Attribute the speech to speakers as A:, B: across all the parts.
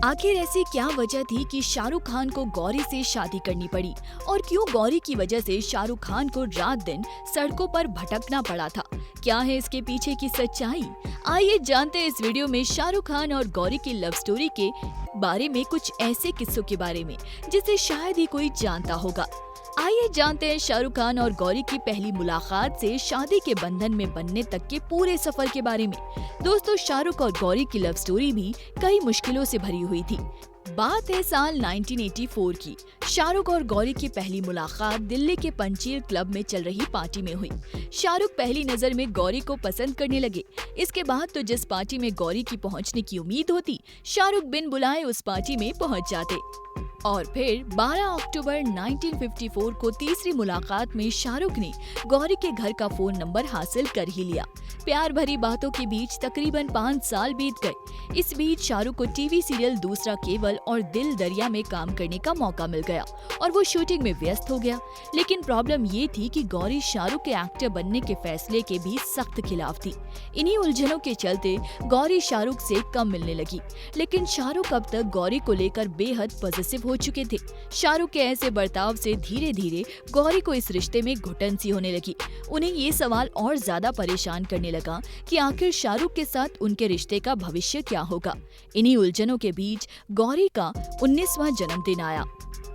A: आखिर ऐसी क्या वजह थी कि शाहरुख खान को गौरी से शादी करनी पड़ी और क्यों गौरी की वजह से शाहरुख खान को रात दिन सड़कों पर भटकना पड़ा था? क्या है इसके पीछे की सच्चाई? आइए जानते हैं इस वीडियो में शाहरुख खान और गौरी की लव स्टोरी के बारे में, कुछ ऐसे किस्सों के बारे में जिसे शायद ही कोई जानता होगा। आइए जानते हैं शाहरुख खान और गौरी की पहली मुलाकात से शादी के बंधन में बनने तक के पूरे सफर के बारे में। दोस्तों, शाहरुख और गौरी की लव स्टोरी भी कई मुश्किलों से भरी हुई थी। बात है साल 1984 की। शाहरुख और गौरी की पहली मुलाकात दिल्ली के पंचील क्लब में चल रही पार्टी में हुई। शाहरुख पहली नजर में गौरी को पसंद करने लगे। इसके बाद तो जिस पार्टी में गौरी की पहुंचने की उम्मीद होती, शाहरुख बिन बुलाए उस पार्टी में पहुंच जाते। और फिर 12 अक्टूबर 1954 को तीसरी मुलाकात में शाहरुख ने गौरी के घर का फोन नंबर हासिल कर ही लिया। प्यार भरी बातों के बीच तकरीबन 5 साल बीत गए। इस बीच शाहरुख को टीवी सीरियल दूसरा केवल और दिल दरिया में काम करने का मौका मिल गया और वो शूटिंग में व्यस्त हो गया। लेकिन प्रॉब्लम ये थी कि गौरी शाहरुख के एक्टर बनने के फैसले के भी सख्त खिलाफ थी। इन्हीं उलझनों के चलते गौरी शाहरुख से कम मिलने लगी। लेकिन शाहरुख अब तक गौरी को लेकर बेहद पॉजिटिव हो चुके थे। शाहरुख के ऐसे बर्ताव से धीरे धीरे गौरी को इस रिश्ते में घुटन सी होने लगी। उन्हें ये सवाल और ज्यादा परेशान करने लगा कि आखिर शाहरुख के साथ उनके रिश्ते का भविष्य क्या होगा। इन्हीं उलझनों के बीच गौरी का 19वां जन्मदिन आया।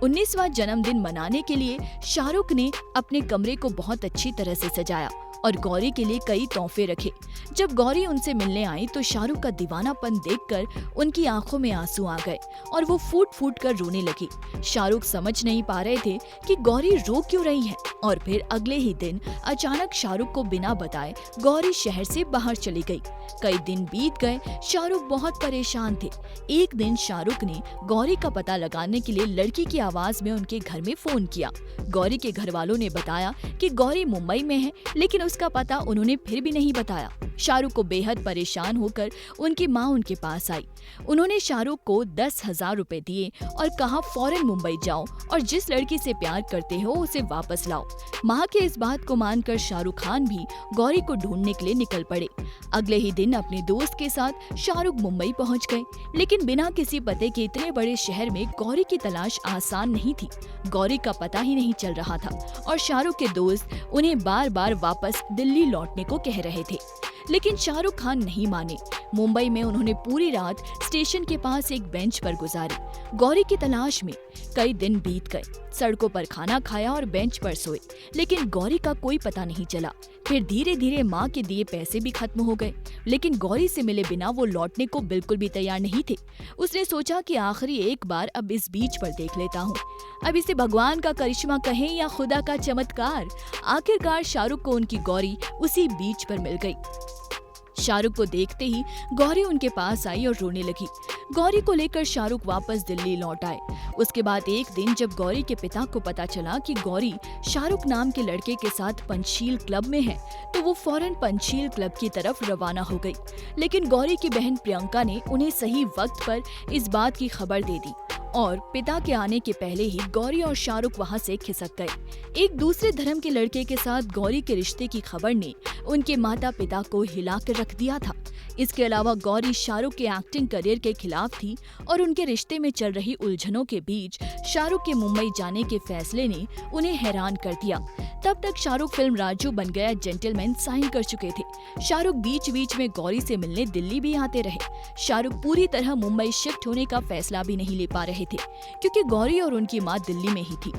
A: 19वां जन्मदिन मनाने के लिए शाहरुख ने अपने कमरे को बहुत अच्छी तरह से सजाया और गौरी के लिए कई तोहफे रखे। जब गौरी उनसे मिलने आई तो शाहरुख का दीवानापन देखकर उनकी आंखों में आंसू आ गए और वो फूट फूट कर रोने लगी। शाहरुख समझ नहीं पा रहे थे कि गौरी रो क्यों रही है। और फिर अगले ही दिन अचानक शाहरुख को बिना बताए गौरी शहर से बाहर चली गई। कई दिन बीत गए, शाहरुख बहुत परेशान थे। एक दिन शाहरुख ने गौरी का पता लगाने के लिए लड़की की आवाज में उनके घर में फोन किया। गौरी के घर वालों ने बताया कि गौरी मुंबई में है, लेकिन उसका पता उन्होंने फिर भी नहीं बताया। शाहरुख को बेहद परेशान होकर उनकी माँ उनके पास आई। उन्होंने शाहरुख को 10,000 रुपए दिए और कहा फौरन मुंबई जाओ और जिस लड़की से प्यार करते हो उसे वापस लाओ। माँ के इस बात को मानकर शाहरुख खान भी गौरी को ढूंढने के लिए निकल पड़े। अगले ही दिन अपने दोस्त के साथ शाहरुख मुंबई पहुंच गए। लेकिन बिना किसी पते के इतने बड़े शहर में गौरी की तलाश आसान नहीं थी। गौरी का पता ही नहीं चल रहा था और शाहरुख के दोस्त उन्हें बार बार वापस दिल्ली लौटने को कह रहे थे। लेकिन शाहरुख खान नहीं माने। मुंबई में उन्होंने पूरी रात स्टेशन के पास एक बेंच पर गुजारी। गौरी की तलाश में कई दिन बीत गए। सड़कों पर खाना खाया और बेंच पर सोए, लेकिन गौरी का कोई पता नहीं चला। फिर धीरे धीरे माँ के दिए पैसे भी खत्म हो गए। लेकिन गौरी से मिले बिना वो लौटने को बिल्कुल भी तैयार नहीं थे। उसने सोचा कि आखिरी एक बार अब इस बीच पर देख लेता हूँ। अब इसे भगवान का करिश्मा कहें या खुदा का चमत्कार। आखिरकार शाहरुख को उनकी गौरी उसी बीच पर मिल गई। शाहरुख को देखते ही गौरी उनके पास आई और रोने लगी। गौरी को लेकर शाहरुख वापस दिल्ली लौट आए। उसके बाद एक दिन जब गौरी के पिता को पता चला कि गौरी शाहरुख नाम के लड़के के साथ पंचशील क्लब में है, तो वो फौरन पंचशील क्लब की तरफ रवाना हो गई। लेकिन गौरी की बहन प्रियंका ने उन्हें सही वक्त पर इस बात की खबर दे दी और पिता के आने के पहले ही गौरी और शाहरुख वहां से खिसक गए। एक दूसरे धर्म के लड़के के साथ गौरी के रिश्ते की खबर ने उनके माता पिता को हिला कर रख दिया था। इसके अलावा गौरी शाहरुख के एक्टिंग करियर के खिलाफ थी और उनके रिश्ते में चल रही उलझनों के बीच शाहरुख के मुंबई जाने के फैसले ने उन्हें हैरान कर दिया। तब तक शाहरुख फिल्म राजू बन गया जेंटलमैन साइन कर चुके थे। शाहरुख बीच बीच में गौरी से मिलने दिल्ली भी आते रहे। शाहरुख पूरी तरह मुंबई शिफ्ट होने का फैसला भी नहीं ले पा रहे थे, क्योंकि गौरी और उनकी माँ दिल्ली में ही थी।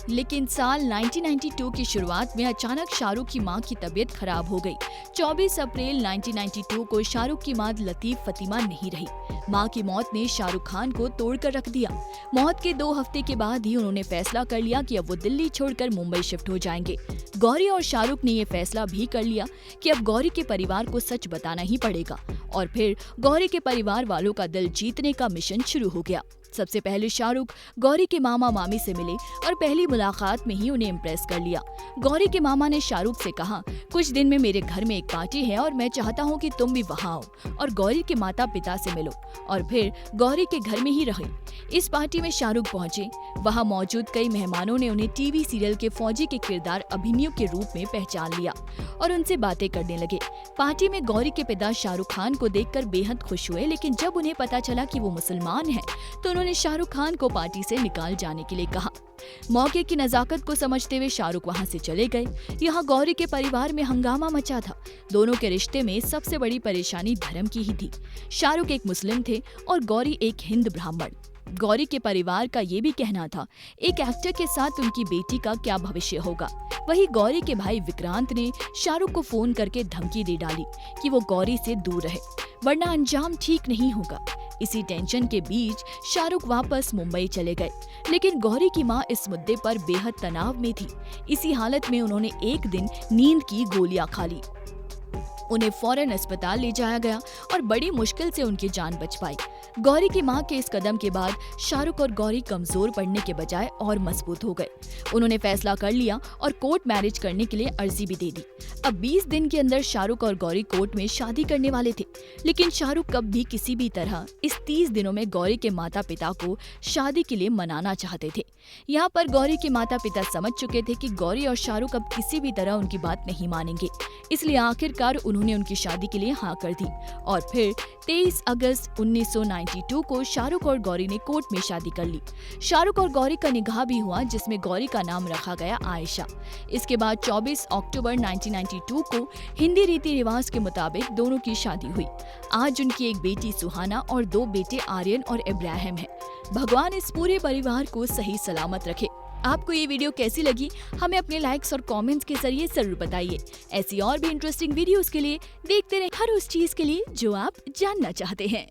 A: लेकिन साल 1992 की शुरुआत में अचानक शाहरुख की मां की तबीयत खराब हो गई। 24 अप्रैल 1992 को शाहरुख की मां लतीफ फतिमा नहीं रही। मां की मौत ने शाहरुख खान को तोड़कर रख दिया। मौत के 2 हफ्ते के बाद ही उन्होंने फैसला कर लिया कि अब वो दिल्ली छोड़कर मुंबई शिफ्ट हो जाएंगे। गौरी और शाहरुख ने ये फैसला भी कर लिया कि अब गौरी के परिवार को सच बताना ही पड़ेगा। और फिर गौरी के परिवार वालों का दिल जीतने का मिशन शुरू हो गया। सबसे पहले शाहरुख गौरी के मामा मामी से मिले और पहली मुलाकात में ही उन्हें इम्प्रेस कर लिया। गौरी के मामा ने शाहरुख से कहा, कुछ दिन में मेरे घर में एक पार्टी है और मैं चाहता हूँ कि तुम भी वहाँ आओ और गौरी के माता पिता से मिलो और फिर गौरी के घर में ही रहे। इस पार्टी में शाहरुख पहुंचे। वहाँ मौजूद कई मेहमानों ने उन्हें टीवी सीरियल के फौजी के किरदार अभिनव के रूप में पहचान लिया और उनसे बातें करने लगे। पार्टी में गौरी के पिता शाहरुख खान को देखकर बेहद खुश हुए, लेकिन जब उन्हें पता चला कि वो मुसलमान हैं, तो उन्होंने शाहरुख खान को पार्टी से निकाल जाने के लिए कहा। मौके की नजाकत को समझते हुए शाहरुख वहां से चले गए। यहाँ गौरी के परिवार में हंगामा मचा था। दोनों के रिश्ते में सबसे बड़ी परेशानी धर्म की ही थी। शाहरुख एक मुस्लिम थे और गौरी एक हिंद ब्राह्मण। गौरी के परिवार का ये भी कहना था, एक एक्टर के साथ उनकी बेटी का क्या भविष्य होगा। वहीं गौरी के भाई विक्रांत ने शाहरुख को फोन करके धमकी दे डाली कि वो गौरी से दूर रहे, वरना अंजाम ठीक नहीं होगा। इसी टेंशन के बीच शाहरुख वापस मुंबई चले गए, लेकिन गौरी की मां इस मुद्दे पर बेहद तनाव में थी। इसी हालत में उन्होंने एक दिन नींद की गोलियां खा ली। उन्हें फौरन अस्पताल ले जाया गया और बड़ी मुश्किल से उनकी जान बच पाई। गौरी की मां के इस कदम के बाद शाहरुख और गौरी कमजोर पड़ने के बजाय और मजबूत हो गए। उन्होंने फैसला कर लिया और कोर्ट मैरिज करने के लिए अर्जी भी दे दी। अब 20 दिन के अंदर शाहरुख और गौरी कोर्ट में शादी करने वाले थे, लेकिन शाहरुख कब भी किसी भी तरह इस 30 दिनों में गौरी के माता पिता को शादी के लिए मनाना चाहते थे। यहाँ पर गौरी के माता पिता समझ चुके थे कि गौरी और शाहरुख अब किसी भी तरह उनकी बात नहीं मानेंगे, इसलिए आखिरकार उन्होंने उनकी शादी के लिए हाँ कर दी और फिर 23 अगस्त 1992 को शाहरुख और गौरी ने कोर्ट में शादी कर ली। शाहरुख और गौरी का निकाह भी हुआ, जिसमें गौरी का नाम रखा गया आयशा। इसके बाद 24 अक्टूबर 1992 को हिंदी रीति रिवाज के मुताबिक दोनों की शादी हुई। आज उनकी एक बेटी सुहाना और 2 बेटे आर्यन और इब्राहिम है। भगवान इस पूरे परिवार को सही सलामत रखे। आपको ये वीडियो कैसी लगी, हमें अपने लाइक्स और कमेंट्स के जरिए जरूर बताइए। ऐसी और भी इंटरेस्टिंग वीडियोस के लिए देखते रहें हर उस चीज के लिए जो आप जानना चाहते हैं।